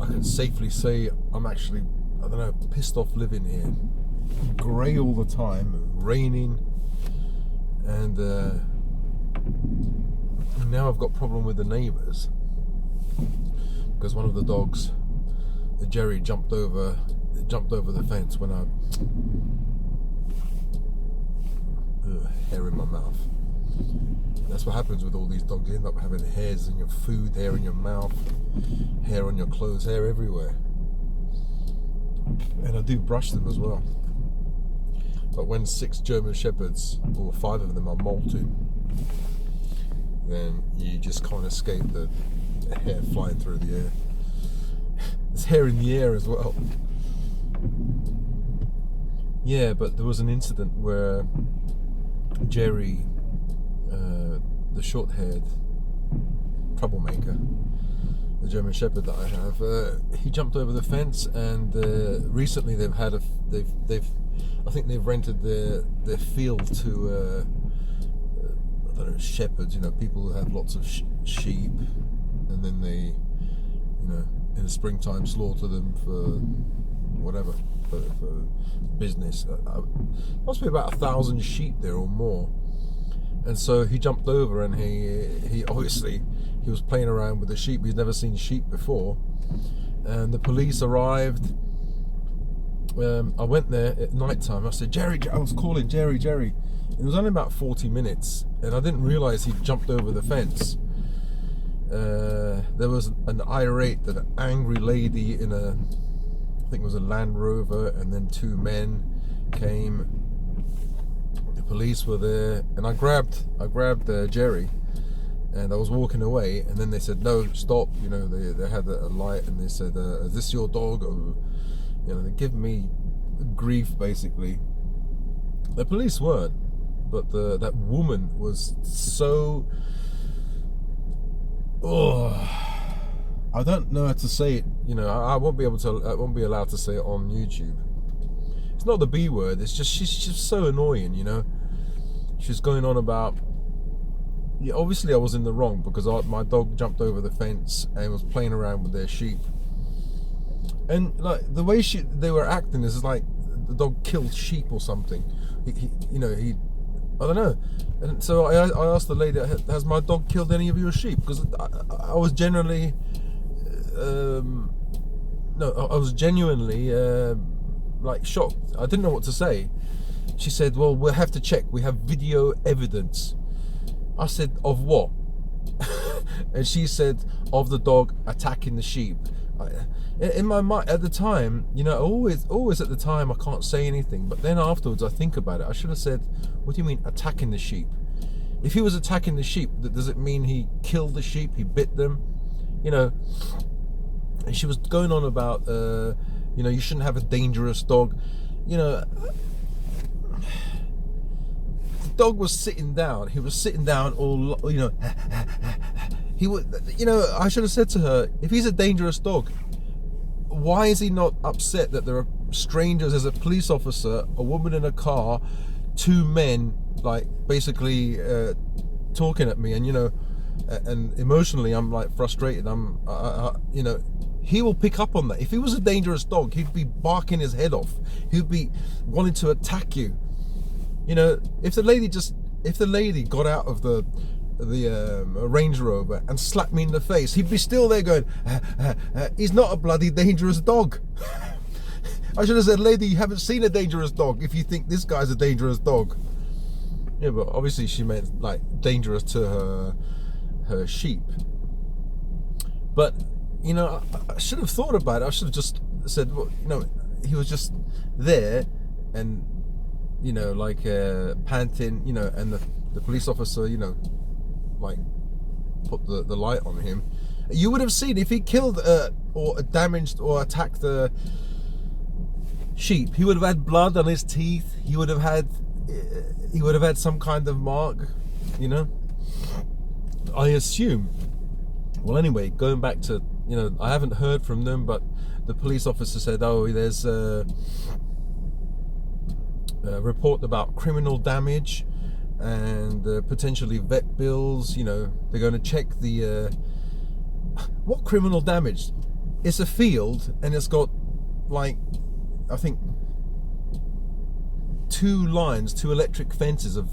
I can safely say I'm actually, I don't know, pissed off living here. Grey all the time, raining, and now I've got a problem with the neighbours because one of the dogs, Jerry, jumped over the fence when I hair in my mouth. That's what happens with all these dogs. You end up having hairs in your food, hair in your mouth, hair on your clothes, hair everywhere. And I do brush them as well. But when 6 German Shepherds, or 5 of them, are molting, then you just can't escape the hair flying through the air. There's hair in the air as well. Yeah, but there was an incident where Jerry, the short-haired troublemaker, the German Shepherd that I have, he jumped over the fence, and recently I think they've rented their field to I don't know, shepherds, people who have lots of sheep, and then they, in the springtime slaughter them for whatever, for business. Must be about 1,000 sheep there or more. And so he jumped over, and he obviously he was playing around with the sheep. He's never seen sheep before, and the police arrived. I went there at night time. I said, Jerry, I was calling Jerry. It was only about 40 minutes, and I didn't realise he jumped over the fence. There was an angry lady in I think it was a Land Rover, and then 2 men came. The police were there, and I grabbed Jerry, and I was walking away, and then they said, no, stop. They had a light, and they said, is this your dog? Or, they give me grief, basically. The police weren't, but that woman was so, I don't know how to say it. I won't be allowed to say it on YouTube. It's not the B word. It's just she's just so annoying. She's going on about. Yeah, obviously I was in the wrong because my dog jumped over the fence and was playing around with their sheep. And like the way they were acting is like the dog killed sheep or something. He I don't know. And so I asked the lady, has my dog killed any of your sheep? Because I was genuinely, I was genuinely like shocked. I didn't know what to say. She said, well, we'll have to check. We have video evidence. I said, of what? And she said, of the dog attacking the sheep. In my mind at the time, always at the time I can't say anything, but then afterwards I think about it. I should have said, what do you mean attacking the sheep? If he was attacking the sheep, does it mean he killed the sheep, he bit them? And she was going on about you shouldn't have a dangerous dog. The dog was sitting down. He was sitting down all he would, I should have said to her, if he's a dangerous dog, why is he not upset that there are strangers, as a police officer, a woman in a car, 2 men, like basically talking at me, and and emotionally I'm like frustrated. He will pick up on that. If he was a dangerous dog, he'd be barking his head off. He'd be wanting to attack you. If the lady got out of the Range Rover and slapped me in the face, he'd be still there going, he's not a bloody dangerous dog. I should have said, lady, you haven't seen a dangerous dog if you think this guy's a dangerous dog. Yeah, but obviously she meant like dangerous to her sheep. But I should have thought about it. I should have just said, well, he was just there, and like panting, and the police officer, like put the light on him. You would have seen if he killed or damaged or attacked the sheep, he would have had blood on his teeth. He would have had some kind of mark, I assume. Well, anyway, going back to, I haven't heard from them, but the police officer said, oh, there's a report about criminal damage and potentially vet bills. They're going to check the what criminal damage. it's a field, and it's got like, I think, two electric fences of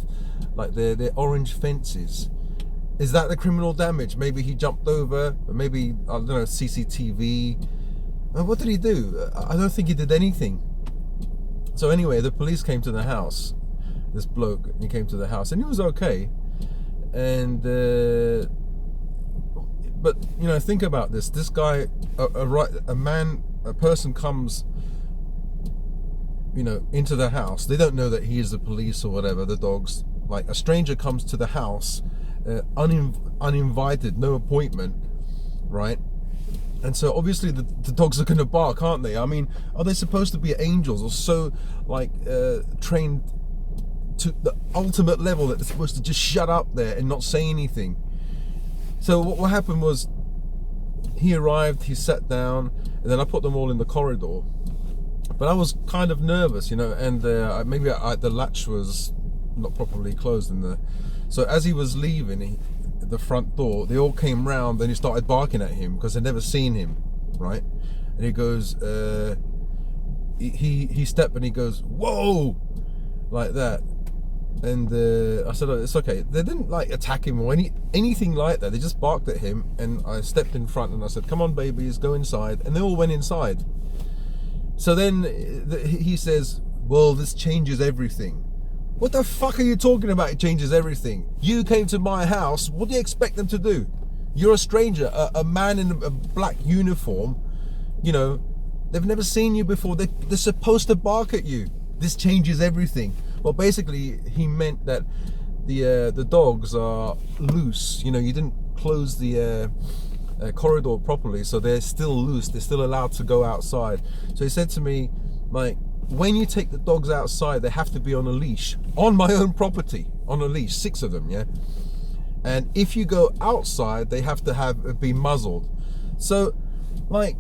like they're orange fences. Is that the criminal damage? Maybe he jumped over, maybe, I don't know, CCTV. What did he do? I don't think he did anything. So anyway, the police came to the house. This bloke, he came to the house, and he was okay. And but you know, think about this. This guy, a person comes, you know, into the house. They don't know that he is the police or whatever. The dogs, like a stranger comes to the house, uninvited, no appointment, right? And so obviously the dogs are going to bark, aren't they? I mean, are they supposed to be angels or so like trained to the ultimate level that they're supposed to just shut up there and not say anything? So what happened was, he arrived, he sat down, and then I put them all in the corridor. But I was kind of nervous, you know, and maybe the latch was not properly closed. So as he was leaving the front door, they all came round and he started barking at him because they'd never seen him, right? And he goes, he stepped and he goes, "Whoa!" like that. And I said, "Oh, it's okay." They didn't like attack him or anything like that. They just barked at him, and I stepped in front and I said, "Come on, babies, go inside." And they all went inside. So then he says, "Well, this changes everything." What the fuck are you talking about? It changes everything. You came to my house. What do you expect them to do? You're a stranger, a man in a black uniform. You know, they've never seen you before. They're supposed to bark at you. This changes everything. Well, basically, he meant that the dogs are loose. You know, you didn't close the corridor properly, so they're still loose. They're still allowed to go outside. So he said to me, like, when you take the dogs outside, they have to be on a leash, on my own property, on a leash, 6 of them, yeah? And if you go outside, they have to be muzzled. So, like,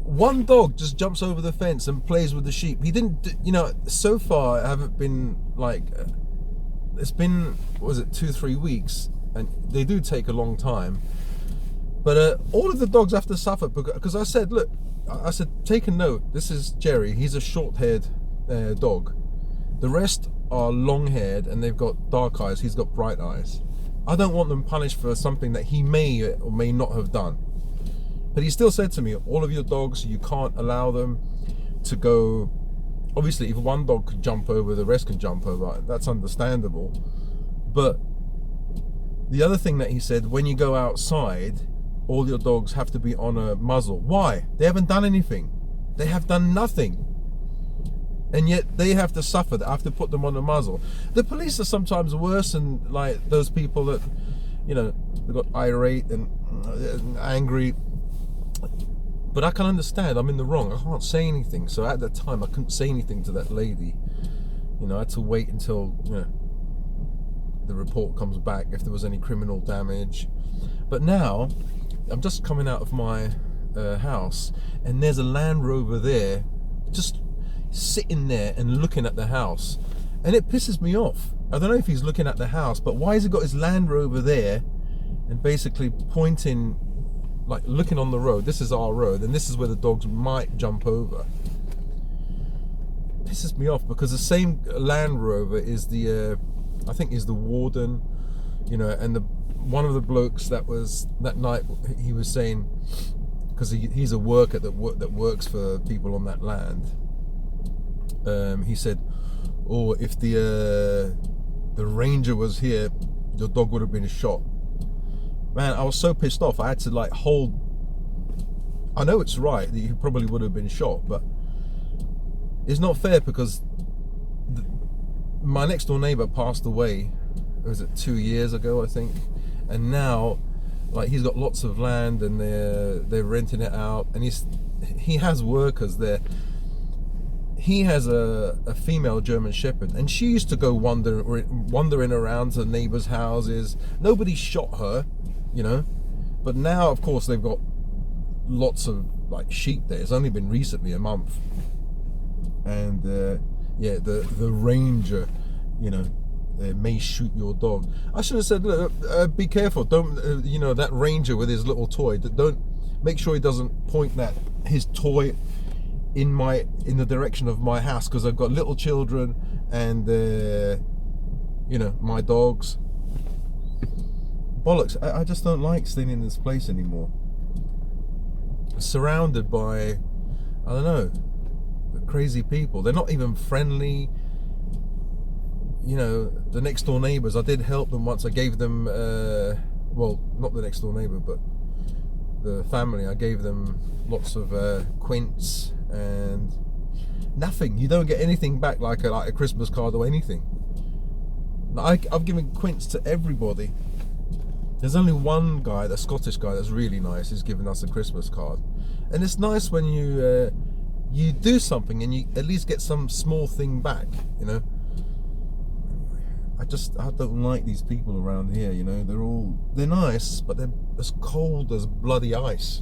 one dog just jumps over the fence and plays with the sheep. He didn't, you know, so far I haven't been, like, it's been, what was it, 2-3 weeks, and they do take a long time. But all of the dogs have to suffer, because I said, look, I said, take a note. This is Jerry. He's a short-haired dog. The rest are long-haired and they've got dark eyes. He's got bright eyes. I don't want them punished for something that he may or may not have done. But he still said to me, all of your dogs, you can't allow them to go. Obviously, if one dog could jump over, the rest can jump over. That's understandable. But the other thing that he said, when you go outside, all your dogs have to be on a muzzle. Why? They haven't done anything. They have done nothing. And yet they have to suffer. They have to put them on a muzzle. The police are sometimes worse than like those people that, you know, they got irate and angry. But I can understand. I'm in the wrong. I can't say anything. So at that time, I couldn't say anything to that lady. You know, I had to wait until, you know, the report comes back if there was any criminal damage. But now, I'm just coming out of my house, and there's a Land Rover there, just sitting there and looking at the house, and it pisses me off. I don't know if he's looking at the house, but why has he got his Land Rover there and basically pointing, like looking on the road? This is our road, and this is where the dogs might jump over. It pisses me off because the same Land Rover is the, I think is the warden, you know, and one of the blokes that was that night, he was saying, because he's a worker that works for people on that land. He said, "Oh, if the ranger was here, the dog would have been shot." Man, I was so pissed off. I had to like hold. I know it's right that he probably would have been shot, but it's not fair because my next door neighbor passed away. Was it 2 years ago, I think? And now, like, he's got lots of land and they're renting it out, and he has workers there. He has a female German Shepherd, and she used to go wandering around to neighbors' houses. Nobody shot her, you know. But now, of course, they've got lots of like sheep there. It's only been recently, a month, and yeah, the ranger, you know, may shoot your dog. I should have said, look, be careful. Don't, you know, that ranger with his little toy. Don't make sure he doesn't point his toy in the direction of my house, because I've got little children and my dogs. Bollocks. I just don't like staying in this place anymore. Surrounded by, I don't know, crazy people. They're not even friendly. The next door neighbors, I did help them once. I gave them well, not the next door neighbor, but the family, I gave them lots of quints and nothing. You don't get anything back like a Christmas card or anything. I've given quints to everybody. There's only one guy, the Scottish guy, that's really nice. He's given us a Christmas card, and it's nice when you do something and you at least get some small thing back. I don't like these people around here. They're nice, but they're as cold as bloody ice.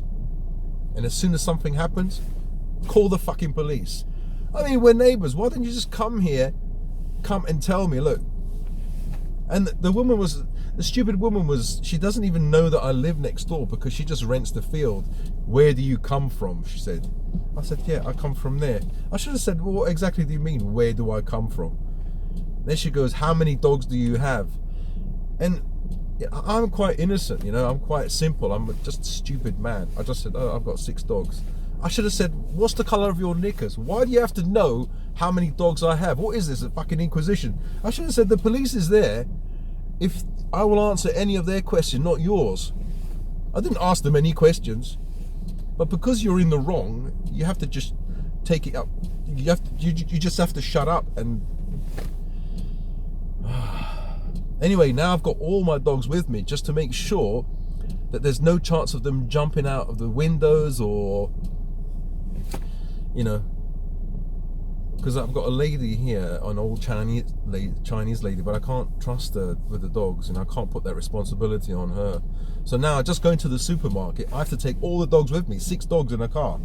And as soon as something happens, call the fucking police. I mean, we're neighbours. Why don't you just come and tell me, look? And the stupid woman she doesn't even know that I live next door, because she just rents the field. Where do you come from? She said. I said, yeah, I come from there. I should have said, well, what exactly do you mean, where do I come from? Then she goes, how many dogs do you have? And I'm quite innocent, I'm quite simple. I'm just a stupid man. I just said, oh, I've got 6 dogs. I should have said, what's the colour of your knickers? Why do you have to know how many dogs I have? What is this, a fucking inquisition? I should have said, the police is there if I will answer any of their questions, not yours. I didn't ask them any questions. But because you're in the wrong, you have to just take it up. You just have to shut up. And anyway, now I've got all my dogs with me, just to make sure that there's no chance of them jumping out of the windows, or because I've got a lady here, an old Chinese lady, but I can't trust her with the dogs, and I can't put that responsibility on her. So now, just going to the supermarket, I have to take all the dogs with me, 6 dogs in a car.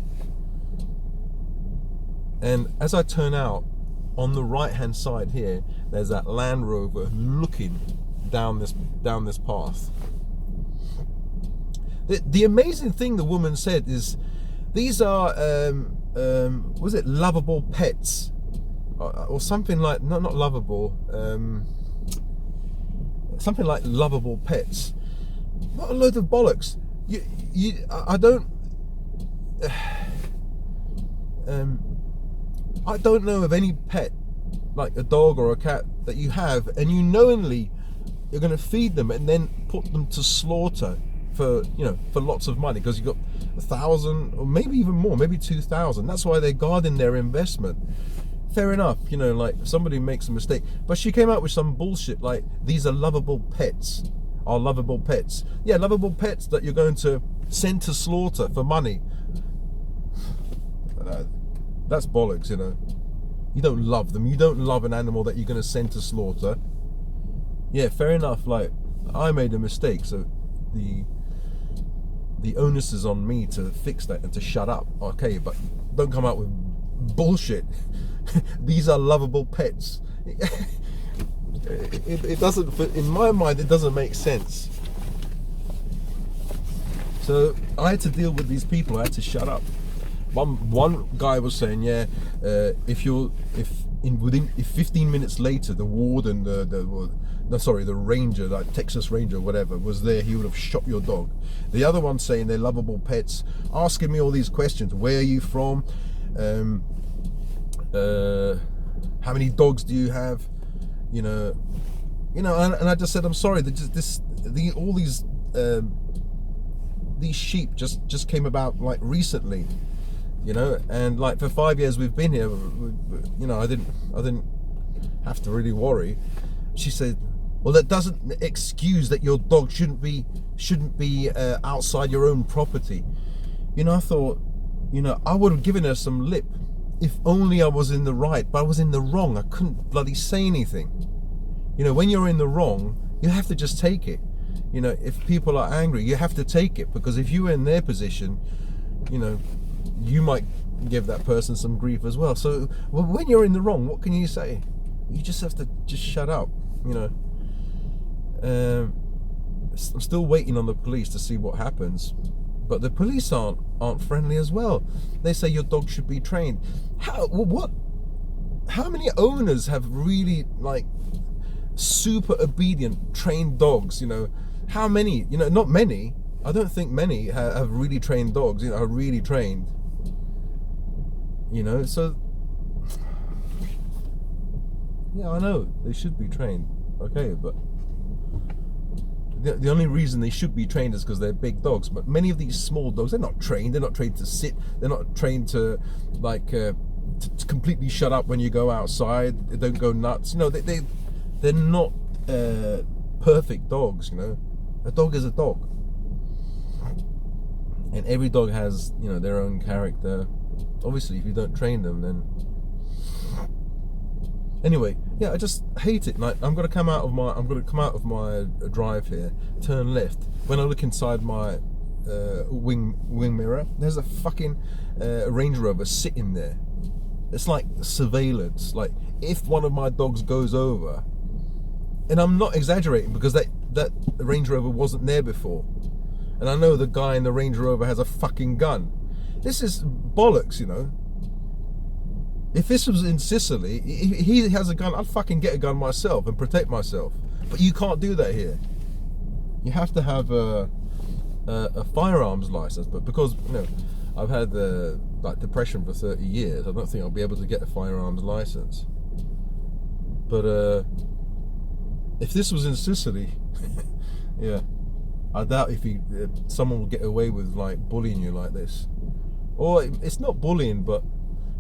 And as I turn out, on the right hand side here, there's that Land Rover looking down this path. The amazing thing the woman said is, these are was it lovable pets or something like, not lovable, something like lovable pets. What a load of bollocks. I don't know of any pet, like a dog or a cat, that you have and you knowingly you're going to feed them and then put them to slaughter for lots of money, because you've got 1,000 or maybe even more, maybe 2,000. That's why they're guarding their investment. Fair enough, like somebody makes a mistake, but she came out with some bullshit like, these are lovable pets. Are lovable pets. Yeah, lovable pets that you're going to send to slaughter for money. That's bollocks. You don't love them. You don't love an animal that you're going to send to slaughter. Yeah, fair enough. Like, I made a mistake, so the onus is on me to fix that and to shut up. Okay, but don't come out with bullshit. These are lovable pets. It doesn't, in my mind, it doesn't make sense. So I had to deal with these people. I had to shut up. One guy was saying, yeah, if 15 minutes later the warden, the ranger, like Texas Ranger or whatever, was there, he would have shot your dog. The other one saying they're lovable pets, asking me all these questions. Where are you from? How many dogs do you have? And I just said, I'm sorry, all these sheep just came about like recently, and like for 5 years we've been here, I didn't have to really worry. She said, well, that doesn't excuse that your dog shouldn't be outside your own property. I thought, I would have given her some lip if only I was in the right, but I was in the wrong. I couldn't bloody say anything. When you're in the wrong, you have to just take it. If people are angry, you have to take it, because if you were in their position, you might give that person some grief as well. So when you're in the wrong, what can you say? You just have to just shut up. I'm still waiting on the police to see what happens. But the police aren't friendly as well. They say your dog should be trained. How many owners have really like super obedient trained dogs? You know, how many? You know, not many. I don't think many have really trained dogs. You know, are really trained. You know, so yeah, I know they should be trained. Okay, but the only reason they should be trained is because they're big dogs. But many of these small dogs, they're not trained. They're not trained to sit. They're not trained to like to completely shut up when you go outside. They don't go nuts. You know, they're not perfect dogs. You know, a dog is a dog, and every dog has, you know, their own character. Obviously, if you don't train them, then anyway, yeah, I just hate it. Like, I'm gonna come out of my drive here, turn left. When I look inside my wing mirror, there's a fucking Range Rover sitting there. It's like surveillance. Like, if one of my dogs goes over, and I'm not exaggerating because that Range Rover wasn't there before, and I know the guy in the Range Rover has a fucking gun. This is bollocks, you know. If this was in Sicily, he has a gun, I'd fucking get a gun myself and protect myself. But you can't do that here. You have to have a firearms license. But because, you know, I've had like depression for 30 years, I don't think I'll be able to get a firearms license. But if this was in Sicily, yeah, I doubt if someone will get away with like bullying you like this. Or it's not bullying, but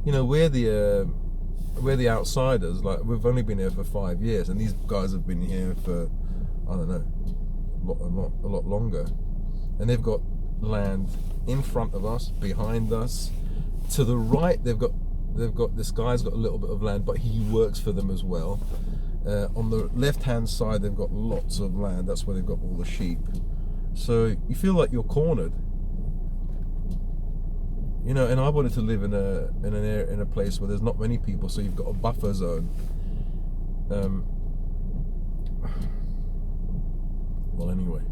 you know, we're the outsiders. Like, we've only been here for 5 years, and these guys have been here for, I don't know, a lot longer. And they've got land in front of us, behind us, to the right. They've got this guy's got a little bit of land, but he works for them as well. On the left-hand side, they've got lots of land. That's where they've got all the sheep. So you feel like you're cornered. You know, and I wanted to live in a place where there's not many people, so you've got a buffer zone. Well, anyway.